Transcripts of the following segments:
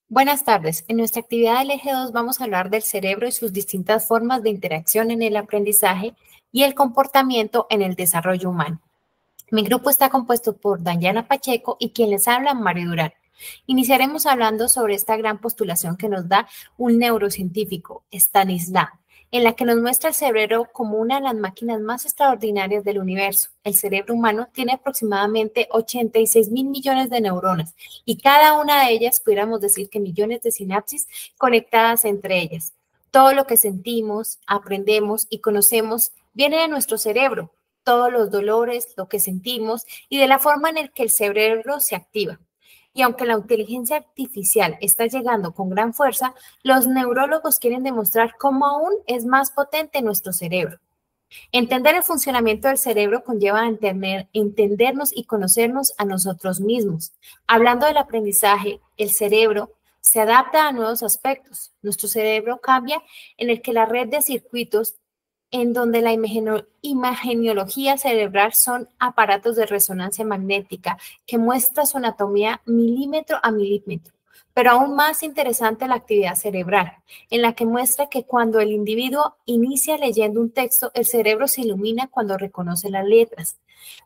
Buenas tardes. En nuestra actividad del eje 2 vamos a hablar del cerebro y sus distintas formas de interacción en el aprendizaje y el comportamiento en el desarrollo humano. Mi grupo está compuesto por Dayana Pacheco y quien les habla, Mario Durán. Iniciaremos hablando sobre esta gran postulación que nos da un neurocientífico, Stanislas, en la que nos muestra el cerebro como una de las máquinas más extraordinarias del universo. El cerebro humano tiene aproximadamente 86 mil millones de neuronas y cada una de ellas pudiéramos decir que millones de sinapsis conectadas entre ellas. Todo lo que sentimos, aprendemos y conocemos viene de nuestro cerebro, todos los dolores, lo que sentimos y de la forma en la que el cerebro se activa. Y aunque la inteligencia artificial está llegando con gran fuerza, los neurólogos quieren demostrar cómo aún es más potente nuestro cerebro. Entender el funcionamiento del cerebro conlleva entendernos y conocernos a nosotros mismos. Hablando del aprendizaje, el cerebro se adapta a nuevos aspectos. Nuestro cerebro cambia en el que la red de circuitos en donde la imagenología cerebral son aparatos de resonancia magnética que muestra su anatomía milímetro a milímetro. Pero aún más interesante la actividad cerebral, en la que muestra que cuando el individuo inicia leyendo un texto, el cerebro se ilumina cuando reconoce las letras.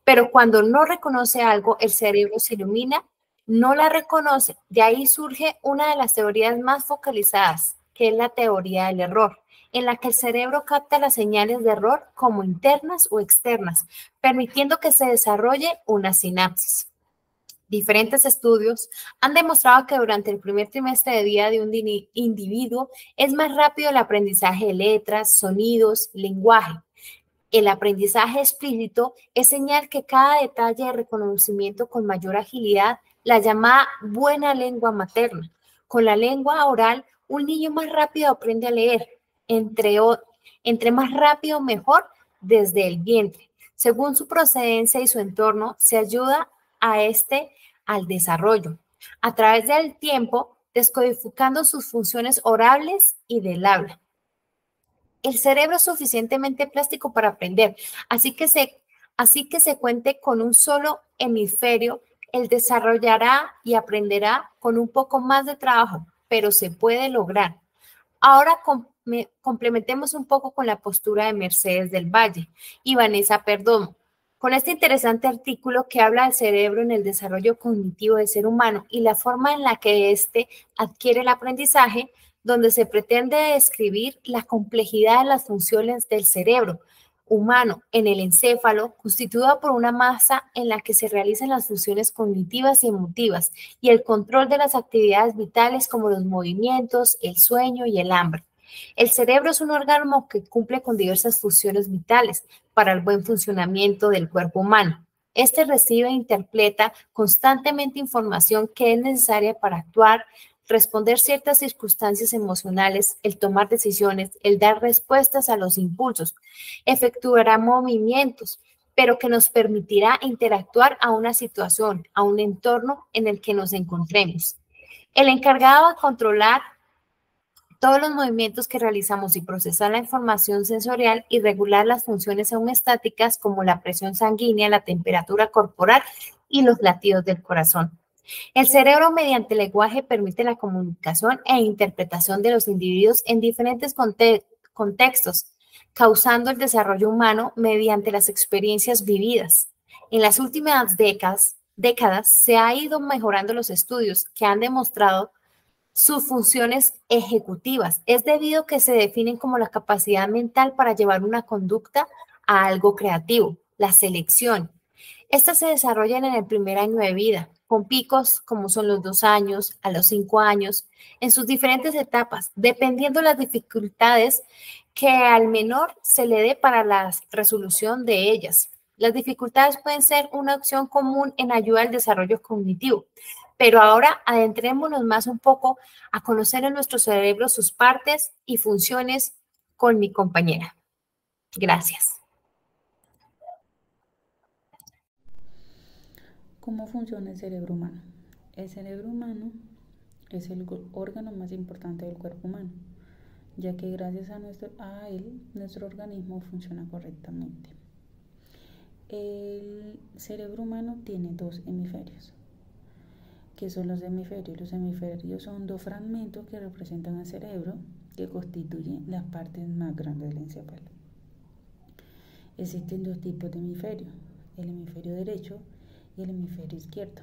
Pero cuando no reconoce algo, el cerebro se ilumina, no la reconoce. De ahí surge una de las teorías más focalizadas, que es la teoría del error, en la que el cerebro capta las señales de error como internas o externas, permitiendo que se desarrolle una sinapsis. Diferentes estudios han demostrado que durante el primer trimestre de vida de un individuo es más rápido el aprendizaje de letras, sonidos, lenguaje. El aprendizaje explícito es señal que cada detalle de reconocimiento con mayor agilidad, la llamada buena lengua materna. Con la lengua oral, un niño más rápido aprende a leer, entre, entre más rápido mejor desde el vientre. Según su procedencia y su entorno, se ayuda a este al desarrollo, a través del tiempo, descodificando sus funciones orables y del habla. El cerebro es suficientemente plástico para aprender, así que se cuente con un solo hemisferio, él desarrollará y aprenderá con un poco más de trabajo, pero se puede lograr. Ahora complementemos un poco con la postura de Mercedes del Valle y Vanessa Perdomo, con este interesante artículo que habla del cerebro en el desarrollo cognitivo del ser humano y la forma en la que éste adquiere el aprendizaje, donde se pretende describir la complejidad de las funciones del cerebro humano en el encéfalo, constituida por una masa en la que se realizan las funciones cognitivas y emotivas y el control de las actividades vitales como los movimientos, el sueño y el hambre. El cerebro es un órgano que cumple con diversas funciones vitales para el buen funcionamiento del cuerpo humano. Este recibe e interpreta constantemente información que es necesaria para actuar, responder ciertas circunstancias emocionales, el tomar decisiones, el dar respuestas a los impulsos, efectuará movimientos, pero que nos permitirá interactuar a una situación, a un entorno en el que nos encontremos. El encargado de controlar todos los movimientos que realizamos y procesar la información sensorial y regular las funciones homeostáticas como la presión sanguínea, la temperatura corporal y los latidos del corazón. El cerebro mediante el lenguaje permite la comunicación e interpretación de los individuos en diferentes contextos, causando el desarrollo humano mediante las experiencias vividas. En las últimas décadas se han ido mejorando los estudios que han demostrado sus funciones ejecutivas. Es debido a que se definen como la capacidad mental para llevar una conducta a algo creativo, la selección. Estas se desarrollan en el primer año de vida, con picos como son los 2 años, a los 5 años, en sus diferentes etapas, dependiendo de las dificultades que al menor se le dé para la resolución de ellas. Las dificultades pueden ser una opción común en ayuda al desarrollo cognitivo, pero ahora adentrémonos más un poco a conocer en nuestro cerebro sus partes y funciones con mi compañera. Gracias. ¿Cómo funciona el cerebro humano? El cerebro humano es el órgano más importante del cuerpo humano, ya que gracias a él nuestro organismo funciona correctamente. El cerebro humano tiene dos hemisferios, ¿Qué son los hemisferios? Los hemisferios son dos fragmentos que representan al cerebro que constituyen las partes más grandes del encéfalo. Existen dos tipos de hemisferios, el hemisferio derecho y el hemisferio izquierdo.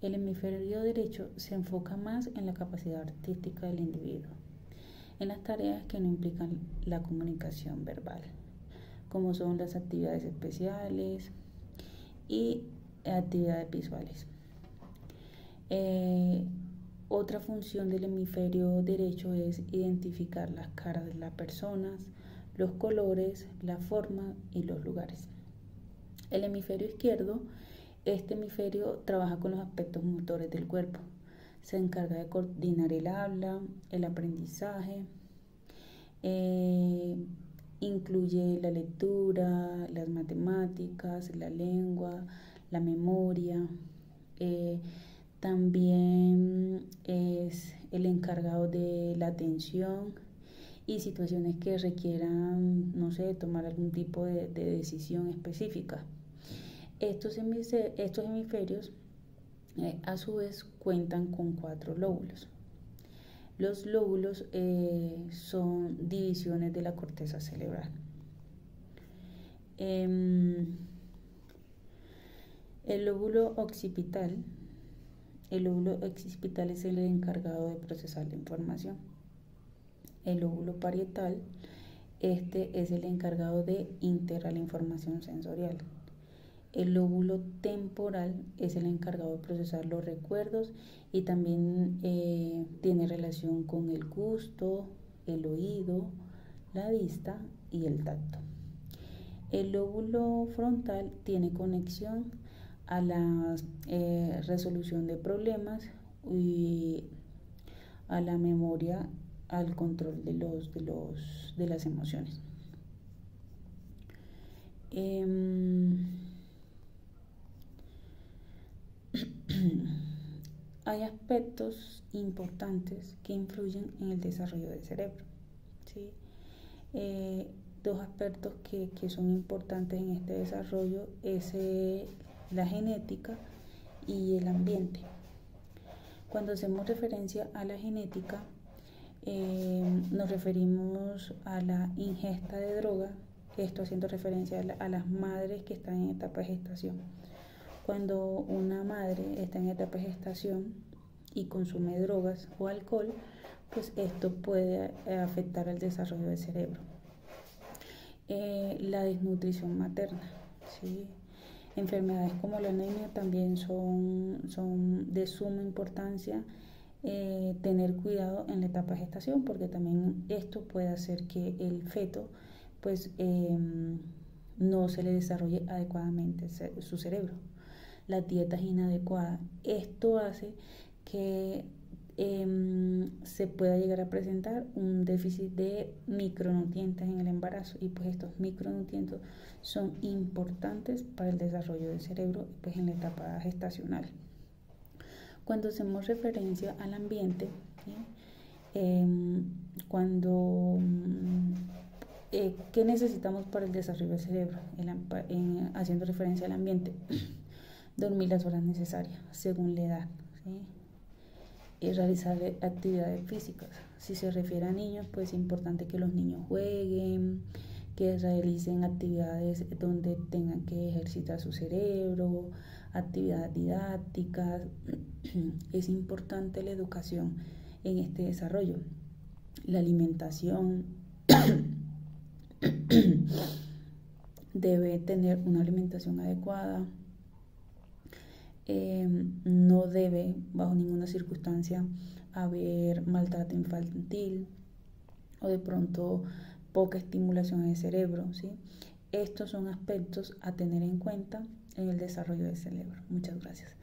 El hemisferio derecho se enfoca más en la capacidad artística del individuo, en las tareas que no implican la comunicación verbal, como son las actividades especiales y actividades visuales. Otra función del hemisferio derecho es identificar las caras de las personas, los colores, la forma y los lugares. El hemisferio izquierdo, este hemisferio trabaja con los aspectos motores del cuerpo. Se encarga de coordinar el habla, el aprendizaje, incluye la lectura, las matemáticas, la lengua, la memoria. También es el encargado de la atención y situaciones que requieran, no sé, tomar algún tipo de decisión específica. Estos hemisferios a su vez cuentan con 4 lóbulos. Los lóbulos son divisiones de la corteza cerebral. El lóbulo occipital es el encargado de procesar la información. El lóbulo parietal, este es el encargado de integrar la información sensorial. El lóbulo temporal es el encargado de procesar los recuerdos y también tiene relación con el gusto, el oído, la vista y el tacto. El lóbulo frontal tiene conexión a la resolución de problemas y a la memoria, al control de las emociones. Hay aspectos importantes que influyen en el desarrollo del cerebro, ¿sí? Dos aspectos que son importantes en este desarrollo es la genética y el ambiente. Cuando hacemos referencia a la genética, nos referimos a la ingesta de droga, esto haciendo referencia a las madres que están en etapa de gestación. Cuando una madre está en etapa de gestación y consume drogas o alcohol, pues esto puede afectar el desarrollo del cerebro. La desnutrición materna, ¿sí? Enfermedades como la anemia también son de suma importancia tener cuidado en la etapa de gestación, porque también esto puede hacer que el feto pues no se le desarrolle adecuadamente su cerebro. Las dietas inadecuadas, esto hace que se pueda llegar a presentar un déficit de micronutrientes en el embarazo, y pues estos micronutrientes son importantes para el desarrollo del cerebro pues en la etapa gestacional. Cuando hacemos referencia al ambiente, ¿sí? ¿Qué necesitamos para el desarrollo del cerebro? Haciendo referencia al ambiente, dormir las horas necesarias según la edad, ¿sí? Y realizar actividades físicas. Si se refiere a niños, pues es importante que los niños jueguen, que realicen actividades donde tengan que ejercitar su cerebro, actividades didácticas. Es importante la educación en este desarrollo. La alimentación debe tener una alimentación adecuada. No debe bajo ninguna circunstancia haber maltrato infantil o de pronto poca estimulación en el cerebro, ¿sí? Estos son aspectos a tener en cuenta en el desarrollo del cerebro. Muchas gracias.